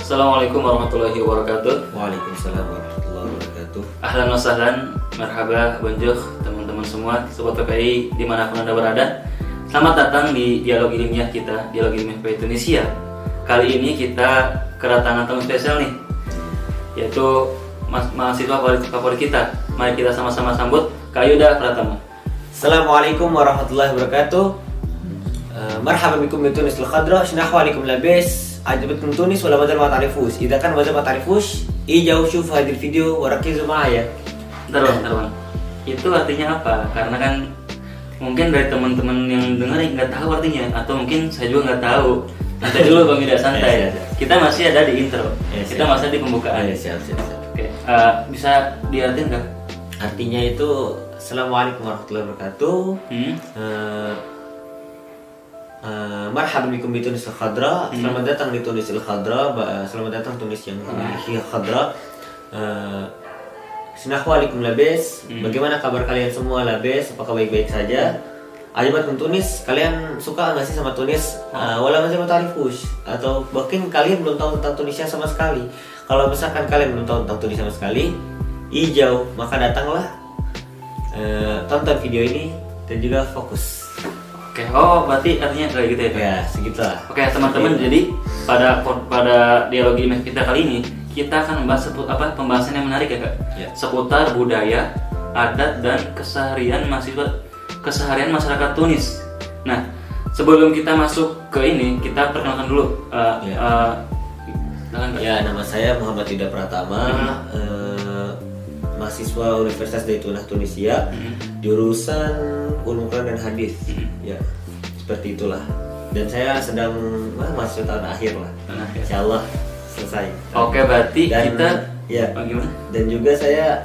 Assalamualaikum warahmatullahi wabarakatuh. Waalaikumsalam warahmatullahi wabarakatuh. Ahlan wa sahlan, marhaba, bonjour teman-teman semua, sobat PPI dimanapun Anda berada. Selamat datang di dialog ilmiah kita, dialog ilmiah PPI Tunisia. Kali ini kita kedatangan tamu spesial nih, yaitu mahasiswa favorit kita. Mari kita sama-sama sambut Kak Yuda Pratama. Assalamualaikum warahmatullahi wabarakatuh. Marhaban bikum min Tunis al-Khadra, shnahu alaikum labis. عجبتكم تونس ولا بدل ما تعرفوش؟ إذا كان بدل ما تعرفوش إجوا شوفوا هذا الفيديو وركزوا معايا. Bentar. Itu artinya apa? Karena kan mungkin dari teman-teman yang dengar nggak tahu artinya, atau mungkin saya juga nggak tahu. Nanti dulu Bang Yuda, santai. Kita masih ada di intro, kita masih di pembukaan. Siap. Oke, bisa diartiin nggak? Artinya itu Assalamualaikum warahmatullahi wabarakatuh. Marhaban bikum di Tunis al-Khadra. Selamat datang di Tunis al-Khadra. Selamat datang Tunis yang memiliki khadra. Shnahu alaikum labis. Bagaimana kabar kalian semua labis? Apakah baik-baik saja? Ajabatkum Tunis. Kalian suka nggak sih sama Tunis? Wala masih tarifus, atau bahkan kalian belum tahu tentang Tunisia sama sekali. Kalau misalkan kalian belum tahu tentang Tunisia sama sekali, hijau, maka datanglah, tonton video ini dan juga fokus. Oke, berarti artinya kayak gitu ya? Ya, segitulah. Oke, teman-teman, jadi pada dialog ilmiah kita kali ini kita akan membahas pembahasan yang menarik ya, Kak? Ya. Seputar budaya, adat dan keseharian masyarakat Tunis. Nah, sebelum kita masuk ke ini, kita perkenalkan dulu. Ya, nama saya Muhammad Yuda Pratama, mahasiswa Universitas Zaytunah Tunisia, jurusan Ulum Quran dan Hadis. Ya, seperti itulah. Dan saya sedang masuk tahun akhir lah. Insyaallah selesai. Oke, berarti kita gimana? Dan juga saya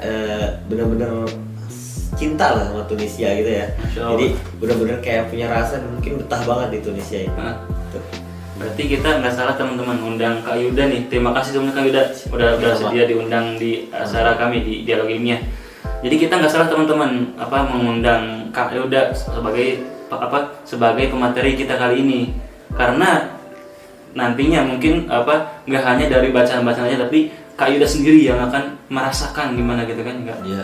benar-benar cinta lah sama Tunisia gitu ya. Jadi benar-benar kayak punya rasa, mungkin betah banget di Tunisia ini. Berarti kita nggak salah teman-teman undang Kak Yuda nih. Terima kasih teman Kak Yuda udah bersedia diundang di acara kami di dialog ilmiah. Jadi kita nggak salah teman-teman mengundang Kak Yuda sebagai pemateri kita kali ini, karena nantinya mungkin nggak hanya dari bacaan-bacaan aja, tapi Kak Yuda sendiri yang akan merasakan gimana gitu kan, enggak? Iya.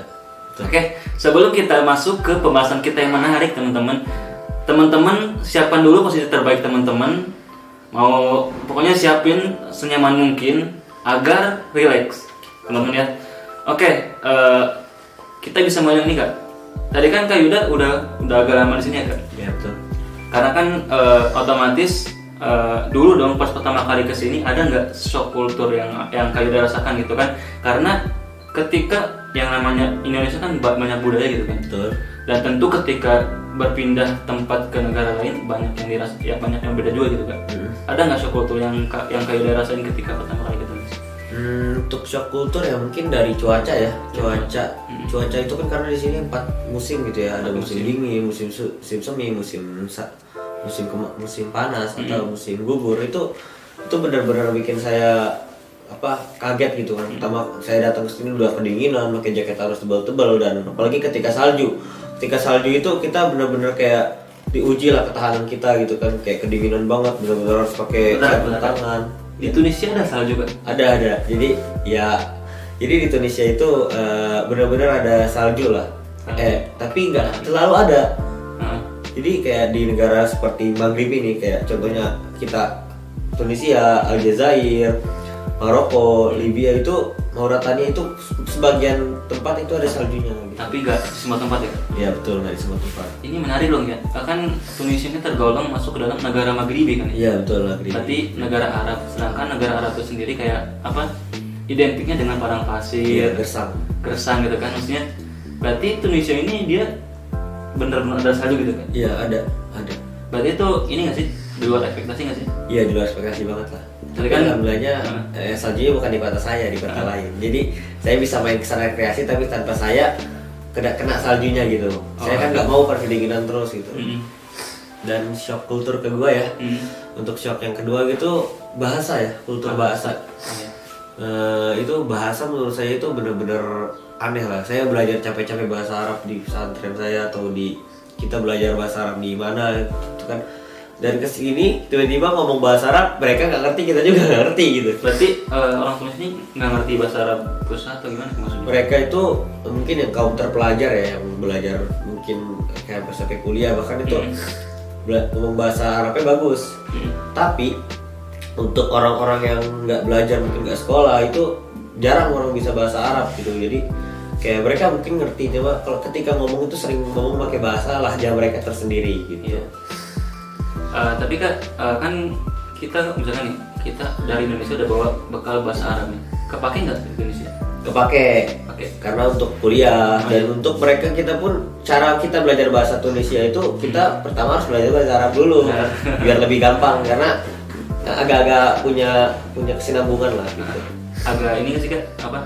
Oke, sebelum kita masuk ke pembahasan kita yang menarik teman-teman siapkan dulu posisi terbaik teman-teman. Pokoknya siapin senyaman mungkin agar relax, teman-teman ya. Oke, kita bisa mulai nih, Kak. Tadi kan Kak Yuda udah agak lama di sini ya, Kak? Iya, betul. Karena kan otomatis dulu dong pas pertama kali kesini ada nggak shock kultur yang Kak Yuda rasakan gitu kan? Karena ketika yang namanya Indonesia kan banyak budaya gitu kan? Betul. Dan tentu ketika berpindah tempat ke negara lain banyak yang beda juga gitu kan. Ada nggak shock kultur yang Kak Yuda rasain ketika pertama kali ketemu? Untuk shock kultur ya mungkin dari cuaca ya. Cuaca itu kan karena di sini 4 musim gitu ya. Ada musim dingin, musim semi, musim panas atau musim gugur. Itu benar-benar bikin saya kaget gitu kan. Pertama saya datang ke sini udah kedinginan, pakai jaket harus tebal-tebal, dan apalagi ketika salju itu kita benar-benar kayak diuji lah ketahanan kita gitu kan, kayak kedinginan banget, benar-benar harus pakai sarung tangan. Di Tunisia ada salju kan? Ada. Jadi di Tunisia itu benar-benar ada salju lah. Tapi nggak selalu ada. Jadi kayak di negara seperti Maghrib ini, kayak contohnya kita Tunisia, Aljazair, Maroko, Libya, itu Mauritania, itu sebagian tempat itu ada saljunya gitu. Tapi nggak di semua tempat ya? Iya, betul, nggak di semua tempat. Ini menarik loh ya, kan Tunisia ini tergolong masuk ke dalam negara Maghribi kan? Iya, betul, Maghribi. Berarti negara Arab, sedangkan negara Arab itu sendiri kayak identiknya dengan padang pasir, gersang gitu kan, maksudnya. Berarti Tunisia ini dia benar-benar ada salju gitu kan? Iya, ada. Berarti itu ini nggak sih, di luar ekspektasi nggak sih? Iya, di luar ekspektasi banget lah. Tapi kan alhamdulillahnya saljunya bukan di kota saya, di kota lain. Jadi saya bisa main kesana rekreasi tapi tanpa saya kena saljunya gitu. Saya kan nggak mau kedinginan terus gitu. Dan shock kultur kedua ya. Untuk shock yang kedua gitu bahasa ya, kultur bahasa. Itu bahasa menurut saya itu benar-benar aneh lah. Saya belajar capek-capek bahasa Arab di pesantren saya, atau kita belajar bahasa Arab di mana itu kan Dan kesini tiba-tiba ngomong bahasa Arab, mereka nggak ngerti, kita juga nggak ngerti gitu. Berarti orang Tunis ini nggak ngerti bahasa Arab pusat atau gimana maksudnya? Mereka itu mungkin yang kaum terpelajar ya, yang belajar mungkin kayak sampai kuliah bahkan itu ngomong bahasa Arabnya bagus. Tapi untuk orang-orang yang nggak belajar, mungkin nggak sekolah, itu jarang orang bisa bahasa Arab gitu. Jadi kayak mereka mungkin ngerti, coba kalau ketika ngomong itu sering ngomong pakai bahasa lahja mereka tersendiri gitu. Tapi Kak, kan kita misalkan nih, kita dari Indonesia udah bawa bekal bahasa Arab nih, kepake nggak di Indonesia? Kepake, karena untuk kuliah dan untuk mereka, kita pun cara kita belajar bahasa Tunisia itu kita pertama harus belajar bahasa Arab dulu biar lebih gampang, karena agak-agak punya kesinambungan lah gitu. Agak ini sih Kak, apa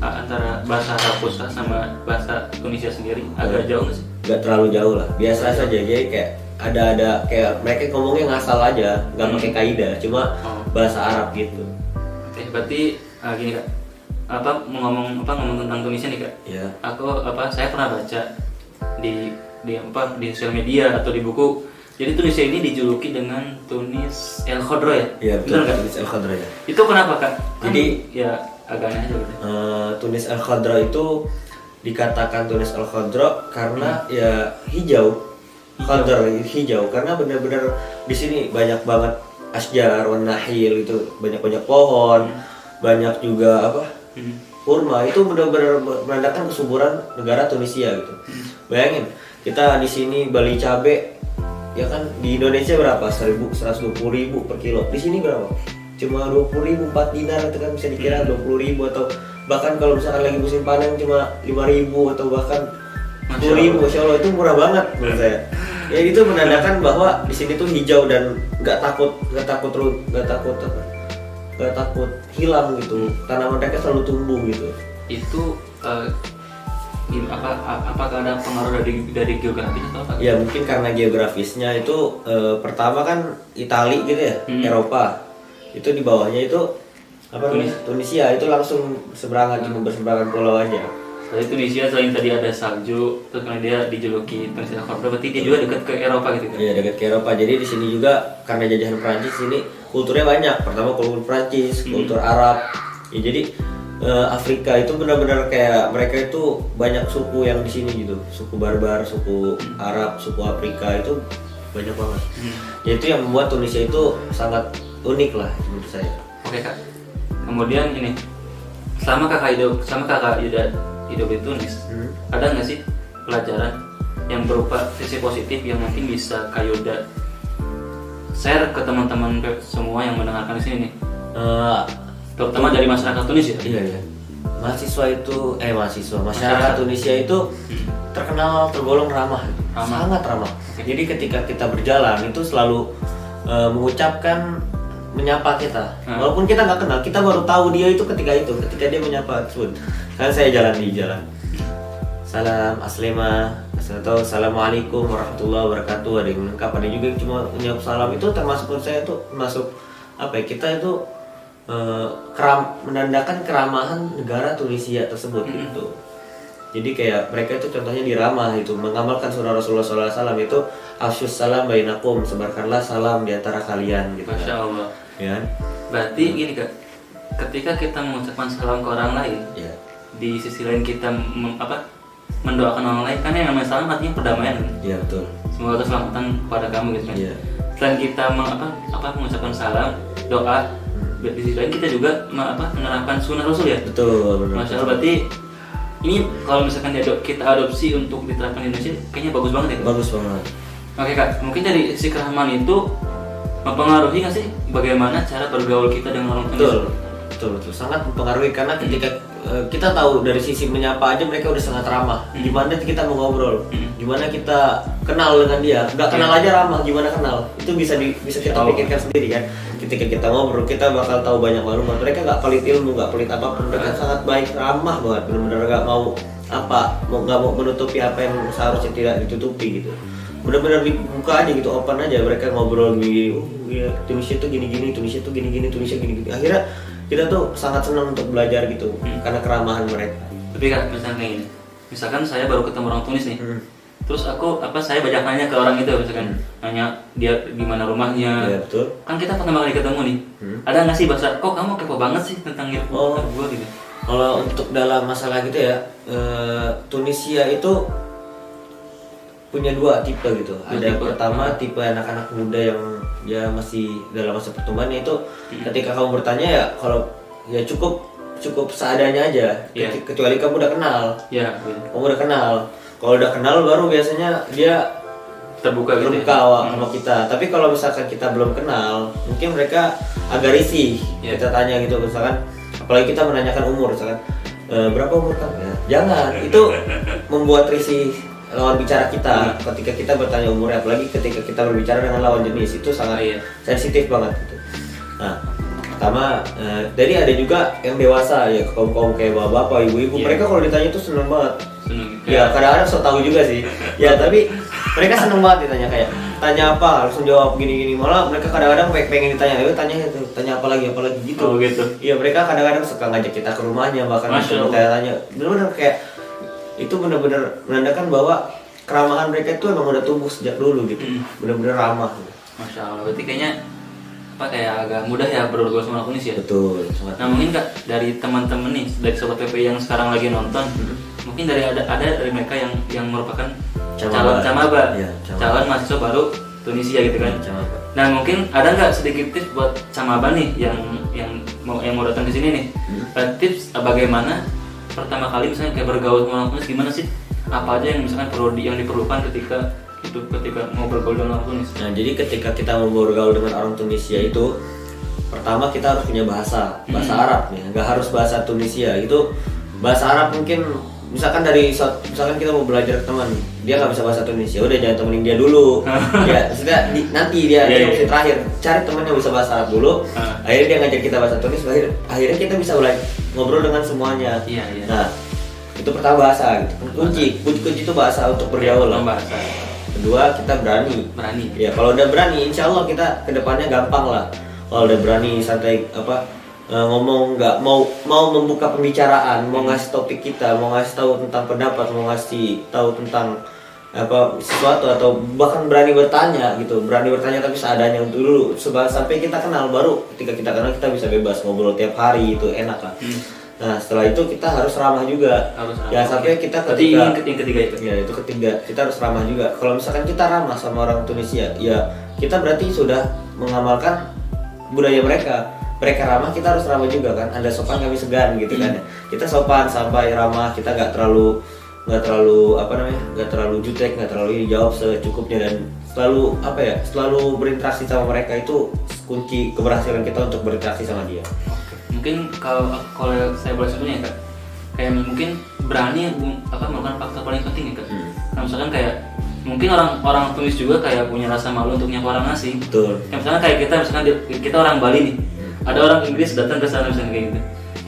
antara bahasa Arab pusat sama bahasa Tunisia sendiri agak jauh nggak sih? Nggak terlalu jauh lah, biasa saja. Jadi kayak ada kayak mereka ngomongnya ngasal aja, nggak pakai kaidah, cuma bahasa Arab gitu. Oke, berarti gini Kak, ngomong tentang Tunisia nih Kak. Iya. Saya pernah baca di sosial media atau di buku. Jadi Tunisia ini dijuluki dengan Tunis El Khodro ya? Iya betul, Tunis El Khodro ya. Itu kenapa Kak? Jadi ya agak aneh aja gitu. Tunis El Khodro itu dikatakan Tunis El Khodro karena ya hijau karena benar-benar di sini banyak banget asjar, nahil, itu banyak pohon, banyak juga kurma. Itu benar-benar menandakan kesuburan negara Tunisia gitu. Bayangin kita di sini beli cabe, ya kan di Indonesia berapa? 120.000 per kilo. Di sini berapa? Cuma 20.000, 4 dinar, itu kan bisa dikira 20.000, atau bahkan kalau misalkan lagi musim panen cuma 5.000 atau bahkan 10.000. Masya Allah, itu murah banget menurut saya. Ya itu menandakan bahwa di sini tuh hijau dan nggak takut hilang gitu. Tanaman mereka selalu tumbuh gitu. Itu apakah ada pengaruh dari geografis atau apa? Ya mungkin karena geografisnya itu pertama kan Itali gitu ya, Eropa. Itu di bawahnya itu Tunisia, itu langsung cuma berseberangan pulau aja. Jadi Tunisia selain tadi ada salju, terus kemudian dia dijuluki Tunisia Khodro, berarti dia juga dekat ke Eropa gitu kan? Iya, dekat ke Eropa. Jadi di sini juga karena jajahan Prancis, ini kulturnya banyak. Pertama kultur Prancis, kultur Arab. Ya, jadi Afrika itu benar-benar kayak mereka itu banyak suku yang di sini gitu. Suku Barbar, suku Arab, suku Afrika itu banyak banget. Ya itu yang membuat Tunisia itu sangat unik lah menurut saya. Oke Kak. Kemudian ini, selama kakak hidup di Tunis, ada nggak sih pelajaran yang berupa sisi positif yang mungkin bisa Kak Yuda share ke teman-teman semua yang mendengarkan di sini nih, terutama dari masyarakat Tunisia? Iya. Masyarakat Tunisia itu tergolong ramah. Sangat ramah. Jadi ketika kita berjalan itu selalu mengucapkan, menyapa kita, walaupun kita nggak kenal, kita baru tahu dia itu ketika dia menyapa tersebut. Kan saya jalan di jalan, salam aslema atau assalamualaikum warahmatullahi wabarakatuh, ada yang lengkap, ada juga yang cuma menjawab salam. Itu termasuk saya itu kita itu menandakan keramahan negara Tunisia tersebut gitu. Jadi kayak mereka itu contohnya diramah itu, mengamalkan surah Rasulullah SAW itu afsyus salam bainakum, sebarkanlah salam di antara kalian gitu. Masya Allah. Ya. Berarti gini Kak, ketika kita mengucapkan salam ke orang lain, di sisi lain kita mendoakan orang lain, kan yang namanya salam artinya perdamaian. Iya betul. Semoga keselamatan kepada kamu gitu kan. Selain kita mengucapkan salam, doa, di sisi lain kita juga menerapkan sunnah Rasul ya. Betul. Masya Allah. Berarti ini kalau misalkan kita adopsi untuk diterapkan di Indonesia, kayaknya bagus banget ya Kak? Bagus banget. Oke Kak, mungkin dari si keramahan itu mempengaruhi nggak sih bagaimana cara bergaul kita dengan orang Tunisia? Betul, sangat mempengaruhi, karena ketika kita tahu dari sisi menyapa aja mereka udah sangat ramah. Gimana kita mau ngobrol, gimana kita kenal dengan dia, nggak kenal aja ramah, gimana kenal? Itu bisa kita pikirkan sendiri kan. Ketika kita ngobrol, kita bakal tahu banyak maklumat. Mereka nggak pelit ilmu, nggak pelit apapun, mereka sangat baik, ramah banget, benar-benar nggak mau menutupi apa yang seharusnya tidak ditutupi gitu. Benar-benar dibuka aja gitu, open aja, mereka ngobrol gini, Tunisia tuh gini-gini, Tunisia tuh gini-gini, Tunisia gini-gini. Akhirnya kita tuh sangat senang untuk belajar gitu, karena keramahan mereka. Tapi Kak, misalkan kayak gini, misalkan saya baru ketemu orang Tunis nih, terus saya banyak nanya ke orang itu misalkan nanya dia gimana rumahnya. Iya betul. Kan kita pertama kali ketemu nih. Ada nggak sih bahasa kok kamu kepo banget sih tentang ilmu gua gitu. Kalau untuk dalam masalah gitu ya, Tunisia itu punya 2 tipe gitu. Ada pertama tipe anak-anak muda yang ya masih dalam masa pertumbuhan, itu ketika kamu bertanya ya kalau ya cukup seadanya aja. Kecuali kamu udah kenal. Kamu udah kenal. Kalau udah kenal baru biasanya dia terbuka sama kita. Tapi kalau misalkan kita belum kenal, mungkin mereka agak risih. Kita tanya gitu misalkan, apalagi kita menanyakan umur misalkan, berapa umur kamu? Jangan, itu membuat risih lawan bicara kita ketika kita bertanya umurnya, apalagi ketika kita berbicara dengan lawan jenis, itu sangat sensitif banget gitu. Nah, pertama jadi ada juga yang dewasa ya, kaum kayak bapak-bapak, ibu-ibu, mereka kalau ditanya itu seneng banget. Ya kadang-kadang so tahu juga sih. Ya tapi mereka seneng banget ditanya, kayak tanya apa langsung jawab gini-gini, malah mereka kadang-kadang pengen ditanya, ayo tanya apa lagi gitu. Iya, mereka kadang-kadang suka ngajak kita ke rumahnya, bahkan tanya. Benar-benar kayak itu benar-benar menandakan bahwa keramahan mereka itu emang udah tumbuh sejak dulu gitu. Benar-benar ramah. Masya Allah, berarti kayaknya kayak agak mudah ya bergaul sama Tunisia. Betul. Nah mungkin Kak, dari teman-teman nih, dari sobat PP yang sekarang lagi nonton, mungkin ada dari mereka yang merupakan calon camaba, calon mahasiswa baru Tunisia gitu kan. Nah mungkin ada nggak sedikit tips buat camaba nih yang mau datang ke sini nih, tips bagaimana pertama kali misalnya kayak bergaul sama orang Tunisia, gimana sih? Apa aja yang misalkan yang diperlukan ketika mau bergaul dengan orang Tunisia? Nah, jadi ketika kita mau bergaul dengan orang Tunisia itu, pertama kita harus punya bahasa Arab nih. Nggak harus bahasa Tunisia, itu bahasa Arab. Mungkin misalkan kita mau belajar ke teman, dia nggak bisa bahasa Tunisia, udah jangan temenin dia dulu. Ya, maksudnya nanti dia opsi terakhir, cari teman yang bisa bahasa Arab dulu. Akhirnya dia ngajak kita bahasa Tunisia, akhirnya kita bisa ngobrol dengan semuanya. Nah, itu pertama bahasa gitu. Kunci itu bahasa untuk bergaul lah. Kedua, kita berani. Ya, kalau udah berani, insya Allah kita kedepannya gampang lah. Kalau udah berani, santai ngomong, nggak mau membuka pembicaraan, mau ngasih topik kita, mau ngasih tahu tentang pendapat, mau ngasih tahu tentang sesuatu, atau bahkan berani bertanya gitu. Berani bertanya tapi seadanya dulu sampai kita kenal, baru ketika kita kenal kita bisa bebas ngobrol tiap hari, itu enak lah. Nah, setelah itu kita harus ramah juga. Ya, sampai kita ketika yang ketiga itu. Ya, itu ketiga. Kita harus ramah juga. Kalau misalkan kita ramah sama orang Tunisia, ya kita berarti sudah mengamalkan budaya mereka. Mereka ramah, kita harus ramah juga kan. Ada sopan kami segan gitu kan. Kita sopan sampai ramah, kita nggak terlalu nggak terlalu jutek, nggak terlalu jawab secukupnya, dan selalu berinteraksi sama mereka. Itu kunci keberhasilan kita untuk berinteraksi sama dia. Mungkin kalau saya boleh sebutnya ya Kak, kayak mungkin berani melakukan faktor paling penting ya Kak. Nah, misalkan kayak mungkin orang tulis juga kayak punya rasa malu untuk nyapa orang asing. Betul. Ya, misalkan kayak kita orang Bali nih, ada orang Inggris datang ke sana misalnya kayak gitu,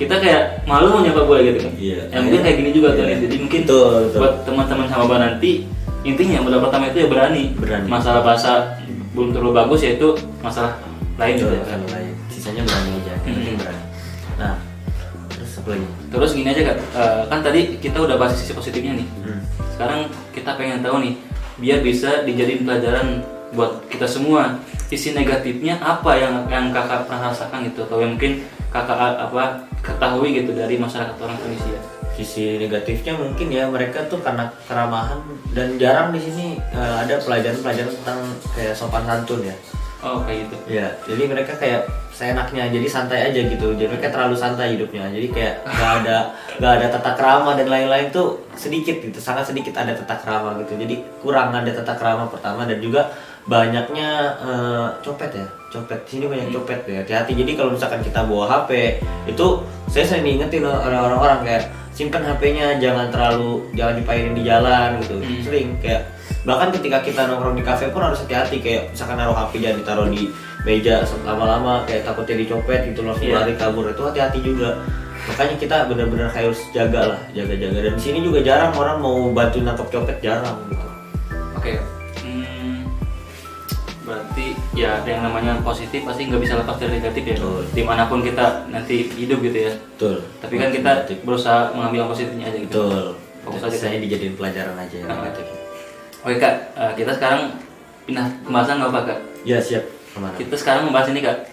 kita kayak malu mau nyapa boleh gitu kan. Ya mungkin kayak gini juga kan. Jadi mungkin buat teman-teman sama nanti, intinya modal pertama itu ya berani. Masalah bahasa belum terlalu bagus, yaitu masalah lain gitu kan. Sisanya berani aja, berani. Nah, terus gini aja Kak, kan tadi kita udah bahas sisi positifnya nih. Sekarang kita pengen tahu nih, biar bisa dijadiin pelajaran buat kita semua, sisi negatifnya apa yang Kakak pernah rasakan gitu, atau yang mungkin Kakak ketahui gitu dari masyarakat orang Tunisia. Sisi negatifnya mungkin ya, mereka tuh karena keramahan dan jarang di sini ada pelajaran tentang kayak sopan santun ya. Oh kayak gitu. Ya, jadi mereka kayak seenaknya, jadi santai aja gitu. Jadi mereka terlalu santai hidupnya. Jadi kayak nggak ada tata krama dan lain-lain tuh sedikit gitu, sangat sedikit ada tata krama gitu. Jadi kurang ada tata krama pertama, dan juga banyaknya copet. Sini banyak copet ya. Hati-hati. Jadi kalau misalkan kita bawa HP, itu saya sering diingetin orang-orang kayak simpan HP-nya, jangan dipainin di jalan gitu. Sering kayak bahkan ketika kita nongkrong di kafe pun harus hati-hati, kayak misalkan naruh HP jangan ditaruh di meja lama-lama, kayak takutnya dicopet gitu, langsung lari kabur. Itu hati-hati juga. Makanya kita benar-benar harus jaga. Dan di sini juga jarang orang mau bantu nangkep copet, jarang gitu. Oke. Berarti ya yang namanya positif pasti nggak bisa lepas dari negatif ya. Dimanapun kita nanti hidup gitu ya. Betul. Tapi kan kita berusaha mengambil yang positifnya aja gitu. Betul. Fokus aja, saya dijadiin pelajaran aja yang negatif. Oke Kak, kita sekarang pindah pembahasan nggak apa Kak? Ya siap. Kemana? Kita sekarang membahas ini Kak,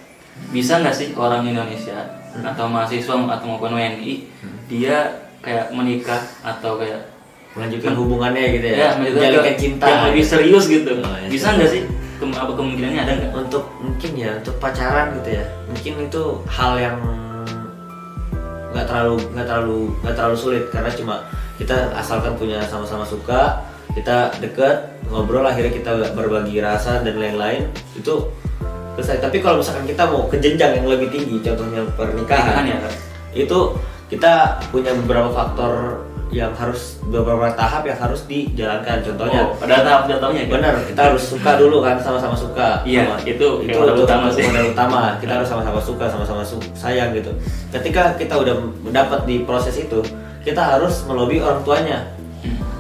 bisa nggak sih orang Indonesia atau mahasiswa atau maupun WNI dia kayak menikah atau kayak melanjutkan hubungannya gitu ya, ya menjalinkan cinta yang lebih serius gitu. Oh, ya, bisa nggak sih? Apa kemungkinannya ada nggak? Untuk mungkin ya untuk pacaran gitu ya, mungkin itu hal yang nggak terlalu sulit karena cuma kita asalkan punya sama-sama suka, kita deket ngobrol, akhirnya kita berbagi rasa dan lain-lain itu selesai. Tapi kalau misalkan kita mau ke jenjang yang lebih tinggi, contohnya pernikahan ya, itu kita punya beberapa faktor yang harus, beberapa tahap yang harus dijalankan. Contohnya ada tahap-tahapnya. Benar, kita harus suka dulu kan, sama-sama suka. Iya, itu modal utama sih. Modal utama, kita harus sama-sama suka, sama-sama sayang gitu. Ketika kita udah mendapat di proses itu, kita harus melobi orang tuanya.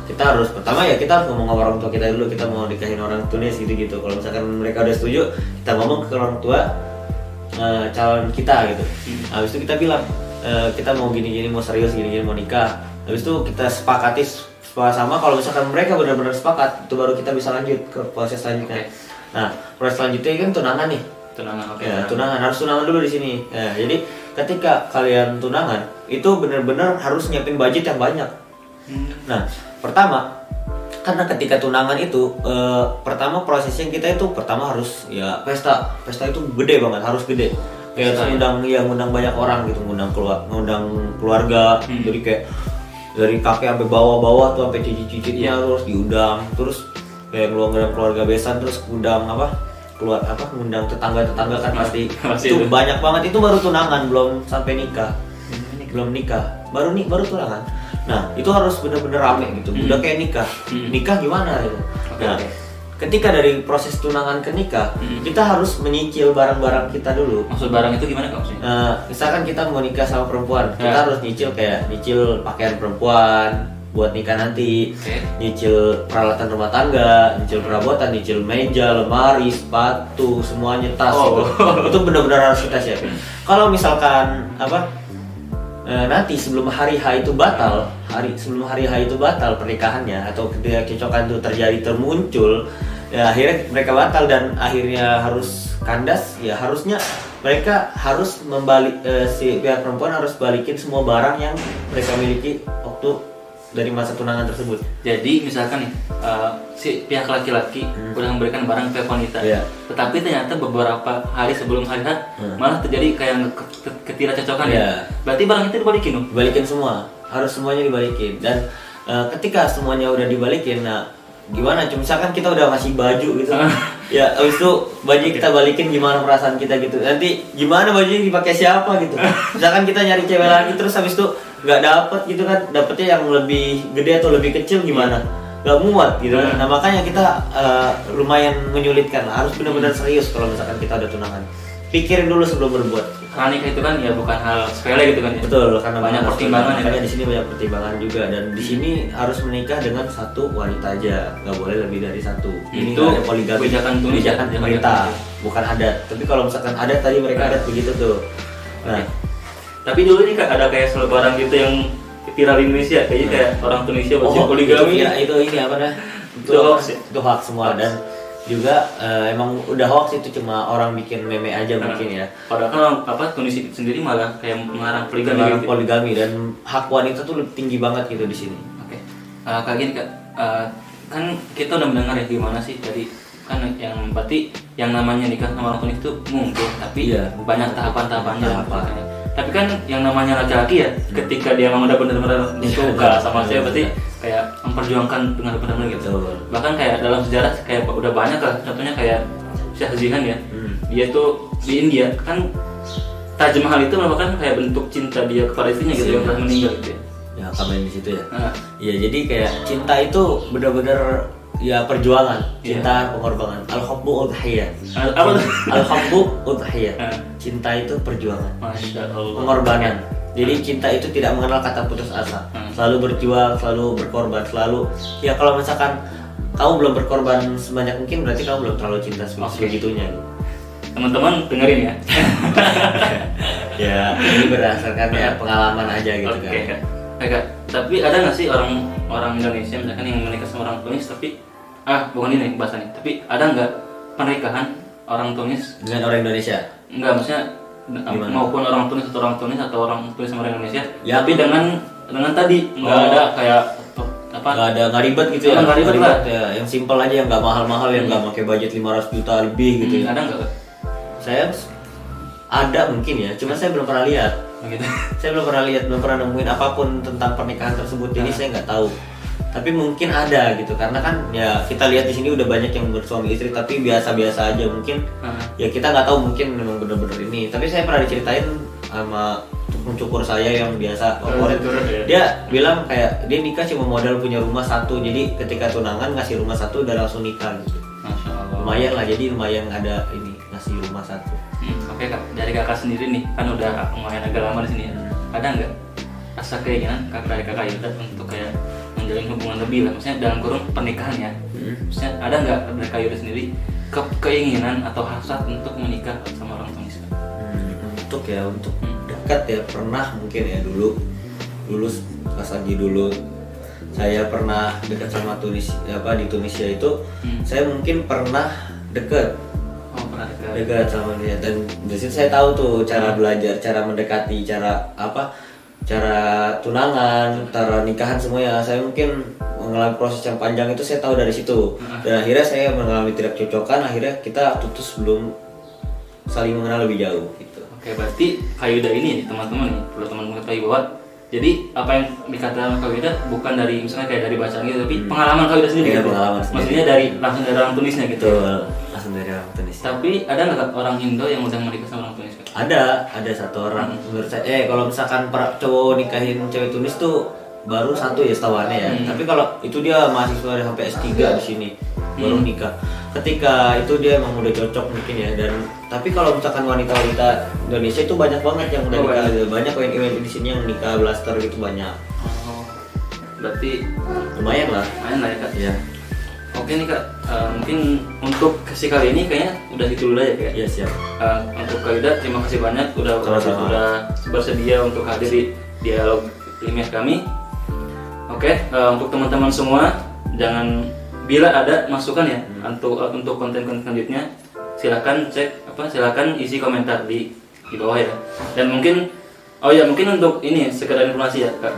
Kita harus pertama ya kita harus ngomong sama orang tua kita dulu, kita mau nikahin orang Tunis gitu. Kalau misalkan mereka udah setuju, kita ngomong ke orang tua calon kita gitu. Habis itu kita bilang kita mau gini-gini, mau serius gini-gini, mau nikah. Habis itu kita sepakati sama, kalau misalkan mereka benar-benar sepakat, itu baru kita bisa lanjut ke proses selanjutnya. Nah, proses selanjutnya kan tunangan nih. Tunangan, oke. Ya, tunangan harus tunangan dulu di sini. Ya, jadi ketika kalian tunangan, itu benar-benar harus nyiapin budget yang banyak. Nah, pertama, karena ketika tunangan itu pertama prosesnya kita itu pertama harus ya pesta itu gede banget, harus gede. Kayak ngundang banyak orang gitu, ngundang keluarga. Jadi kayak dari kakek sampai bawah tuh sampai cicit-cicitnya terus diundang, terus kayak ngundang keluarga besan, terus ngundang tetangga kan pasti itu banyak banget. Itu baru tunangan, belum sampai nikah. Belum nikah, baru tunangan. Nah, itu harus benar-benar rame gitu. Udah kayak nikah. Nikah gimana gitu. Nah, ketika dari proses tunangan ke nikah, kita harus menyicil barang-barang kita dulu. Maksud barang itu gimana Kak maksudnya? Misalkan kita mau nikah sama perempuan, kita harus nyicil pakaian perempuan buat nikah nanti, nyicil peralatan rumah tangga, nyicil perabotan, nyicil meja, lemari, sepatu, semuanya, tas itu benar-benar harus kita siapin. Kalau misalkan nanti sebelum hari H itu batal, pernikahannya atau ketika kecocokan itu termuncul, ya akhirnya mereka batal dan akhirnya harus kandas. Ya harusnya mereka harus si pihak perempuan harus balikin semua barang yang mereka miliki waktu dari masa tunangan tersebut. Jadi misalkan nih si pihak laki-laki udah memberikan barang ke wanita, tetapi ternyata beberapa hari sebelum hari H malah terjadi kayak ketidakcocokan ya. Berarti barang itu dibalikin semua, harus semuanya dibalikin. Dan ketika semuanya udah dibalikin, nah gimana? Misalkan kita udah ngasih baju gitu, ya abis itu baju kita balikin, gimana perasaan kita gitu? Nanti gimana bajunya dipakai siapa gitu? Misalkan kita nyari cewek lagi terus habis itu nggak dapet gitu kan, dapetnya yang lebih gede atau lebih kecil gimana? Nggak muat gitu. Nah makanya kita lumayan menyulitkan, harus benar-benar serius kalau misalkan kita udah tunangan. Pikirin dulu sebelum berbuat. Karena nikah itu kan ya bukan hal sepele gitu kan ya. Betul, karena banyak pertimbangan. Makanya di sini banyak pertimbangan juga, dan di sini harus menikah dengan satu wanita aja, nggak boleh lebih dari satu. Ini itu ada poligami, kebijakan pemerintah, bukan adat. Tapi kalau misalkan adat tadi mereka adat begitu tuh. Nah, tapi dulu nih Kak ada kayak selebaran gitu yang viral di Indonesia, kayaknya kayak orang Tunisia poligami. Itu ini apa dah? Itu hoax semua. Dan juga emang udah hoax, itu cuma orang bikin meme aja mungkin ya. Padahal Tunisia sendiri malah kayak melarang poligami, dan hak wanita tuh lebih tinggi banget gitu di sini. Oke. Kak gini Kak, kan kita udah mendengar ya gimana sih tadi kan yang berarti yang namanya nikah sama orang Tunis itu mungkin, tapi banyak tahapan-tahapannya. Tapi kan yang namanya laki-laki ya, ketika dia memang udah benar-benar suka sama saya, berarti kayak memperjuangkan dengan benar-benar gitu. Bahkan kayak dalam sejarah kayak udah banyak lah, contohnya kayak Shah Jahan ya, dia tuh di India kan Taj Mahal itu merupakan kayak bentuk cinta dia kepada istrinya gitu yang telah meninggal gitu ya. Ya kamen di situ ya. Iya, jadi kayak cinta itu benar-benar ya perjuangan, cinta pengorbanan. Al-hubbu udhiyah. Al-hubbu udhiyah. Cinta itu perjuangan. Pengorbanan. Jadi cinta itu tidak mengenal kata putus asa. Selalu berjuang, selalu berkorban, selalu ya kalau misalkan kamu belum berkorban sebanyak mungkin, berarti kamu belum terlalu cinta sebegitunya. Teman-teman dengerin ya. Ya, ini berdasarkan ya pengalaman aja gitu kan. Kak, tapi ada nggak sih orang Indonesia misalkan yang menikah sama orang Tunis tapi bukan ini bahasanya, tapi ada nggak pernikahan orang Tunis dengan orang Indonesia? Enggak, maksudnya maupun orang Tunis atau orang Tunis atau orang Tunis sama orang Indonesia, ya. Tapi dengan tadi nggak ada kayak apa? Nggak ribet gitu ya? Nggak ribet lah. Ya, yang simpel aja, yang nggak mahal-mahal, yang nggak pakai budget 500 juta lebih gitu. Ada nggak? Saya ada mungkin ya, cuma saya belum pernah lihat. Gitu. Saya belum pernah lihat, belum pernah nemuin apapun tentang pernikahan tersebut, jadi saya nggak tahu. Tapi mungkin ada gitu, karena kan ya kita lihat di sini udah banyak yang bersuami istri tapi biasa-biasa aja mungkin. Ya kita nggak tahu, mungkin memang bener-bener ini. Tapi saya pernah diceritain sama tukang cukur saya yang biasa favorit. Dia bilang kayak dia nikah cuma modal punya rumah satu, jadi ketika tunangan ngasih rumah satu udah langsung nikah gitu. Masya Allah. Lumayan lah, jadi lumayan ada ini ngasih rumah satu. Oke Kak, dari kakak sendiri nih kan udah lumayan agak lama di sini ya. Ada nggak asa keinginan kakak Yuda untuk kayak menjalin hubungan lebih lah, maksudnya dalam kurung pernikahan ya. Maksudnya ada nggak dari Kak Yuda sendiri keinginan atau hasrat untuk menikah sama orang Tunis? Untuk dekat ya pernah mungkin ya dulu pas lagi dulu saya pernah dekat sama di Tunisia itu. Saya mungkin pernah dekat sama dia, dan di situ saya tahu tuh cara belajar, cara mendekati, cara tunangan, cara nikahan semuanya. Saya mungkin mengalami proses yang panjang itu, saya tahu dari situ. Dan akhirnya saya mengalami tidak cocokan, akhirnya kita putus belum saling mengenal lebih jauh gitu. Oke, berarti Kak Yuda ini teman-teman nih, perlu teman-teman ketahui bahwa jadi apa yang dikatakan Kak Yuda bukan dari misalnya kayak dari bacaan gitu, tapi pengalaman Kak Yuda sendiri. Iya, gitu. Pengalaman sendiri. Maksudnya langsung dari orang Tunisnya gitu. Betul, langsung dari orang Tunis. Tapi ada nggak orang Indo yang udah menikah sama orang Tunis? Ada satu orang. Menurut saya, kalau misalkan para cowok nikahin cewek Tunis tuh baru satu ya setahuannya ya. Tapi kalau itu dia mahasiswa sampai S3 di sini baru nikah. Ketika itu dia emang udah cocok mungkin ya. Dan tapi kalau misalkan wanita-wanita Indonesia itu banyak banget yang udah nikah. Banyak WNI di sini yang nikah blaster gitu banyak. Berarti lumayan lah ya Kak. Iya. Oke nih Kak, mungkin untuk sesi kali ini kayaknya udah gitu dulu aja Kak. Iya siap. Untuk Kak Yuda terima kasih banyak udah bersedia untuk hadir di dialog ilmiah kami. Oke, untuk teman-teman semua jangan, bila ada masukan ya untuk konten-konten selanjutnya silakan isi komentar di bawah ya. Dan mungkin untuk ini sekedar informasi ya Kak.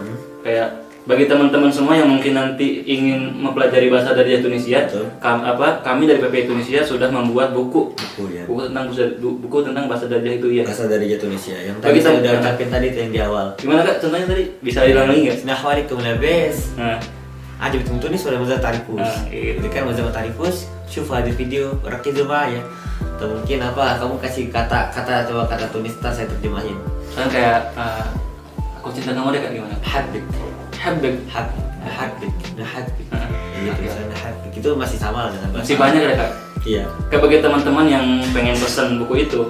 Kayak bagi teman-teman semua yang mungkin nanti ingin mempelajari bahasa Darjah Tunisia, kami dari PPI Tunisia sudah membuat buku tentang bahasa Darjah itu ya. Bahasa Darjah Tunisia yang tadi saya udah ucapin tadi yang di awal. Gimana Kak? Contohnya tadi bisa diulang lagi nggak? Assalamualaikum labes. Aja betul Tunis sudah mazhab tarifus. Itu kan mazhab tarifus. Syuf ada video rakiz ya. Atau mungkin kamu kasih kata Tunis ntar saya terjemahin. Soalnya kayak aku cinta kamu deh Kak, gimana? Habbik. Itu masih sama dengan bahasa. Masih banyak ya Kak? Iya. Bagi teman-teman yang pengen pesan buku itu,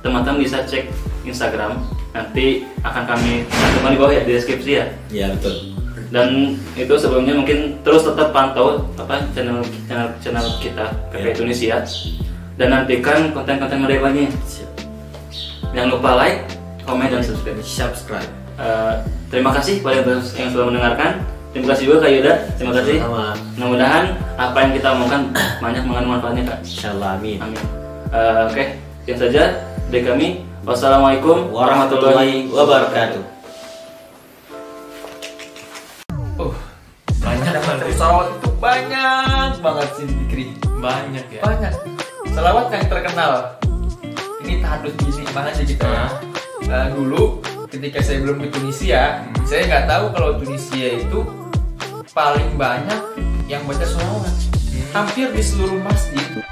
teman-teman bisa cek Instagram. Nanti akan kami cantumkan di bawah ya, di deskripsi ya. Iya betul. Dan itu sebelumnya mungkin terus tetap pantau channel kita PPI Tunisia dan nantikan konten-konten menarik lainnya. Jangan lupa like, komen dan subscribe. Terima kasih kepada yang sudah mendengarkan. Terima kasih juga Kak Yuda. Terima kasih. Mudah-mudahan apa yang kita omongkan banyak mengandung manfaatnya Kak. Insyaallah, amin. Oke, sekian saja dari kami. Wassalamualaikum warahmatullahi wabarakatuh. Banyak salawat itu banyak banget sih di Fikri. Banyak ya. Banyak. Salawat yang terkenal. Ini tahadus gini mana aja kita ya. Dulu ketika saya belum ke Tunisia, saya nggak tahu kalau Tunisia itu paling banyak yang baca sholawat. Hampir di seluruh masjid